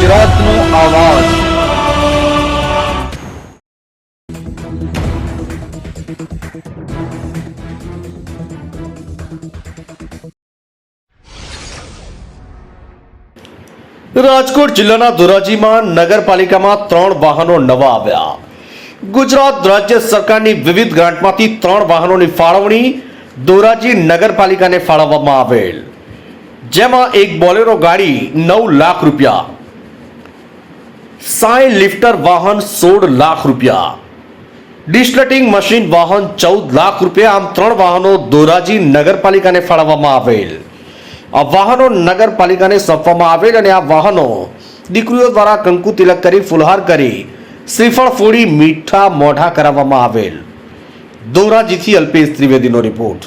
ગુજરાતનો આવાજ। રાજકોટ જિલ્લાના ધોરાજીમાં નગરપાલિકામાં 3 વાહનો નવા આવ્યા। ગુજરાત રાજ્ય સરકારની વિવિધ ગ્રાન્ટમાંથી 3 વાહનોની ફાળવણી ધોરાજી નગરપાલિકાને ફાળવવામાં આવેલ, જેમાં એક બોલેરો ગાડી 9 લાખ રૂપિયા, સાઈ લિફ્ટર વાહન 16 લાખ રૂપિયા, ડિસ્લટિંગ મશીન વાહન 14 લાખ રૂપિયા, આમ 3 વાહનો ધોરાજી નગરપાલિકાને ફાળવવામાં આવેલ। આ વાહનો નગરપાલિકાને સોંપવામાં આવેલ અને આ વાહનો દીકરીઓ દ્વારા કંકુ તિલક કરી, ફુલહાર કરી, શ્રીફળ ફોડી મીઠા મોઢા કરાવવામાં આવેલ। ધોરાજીથી અલ્પેશ ત્રિવેદીનો રિપોર્ટ।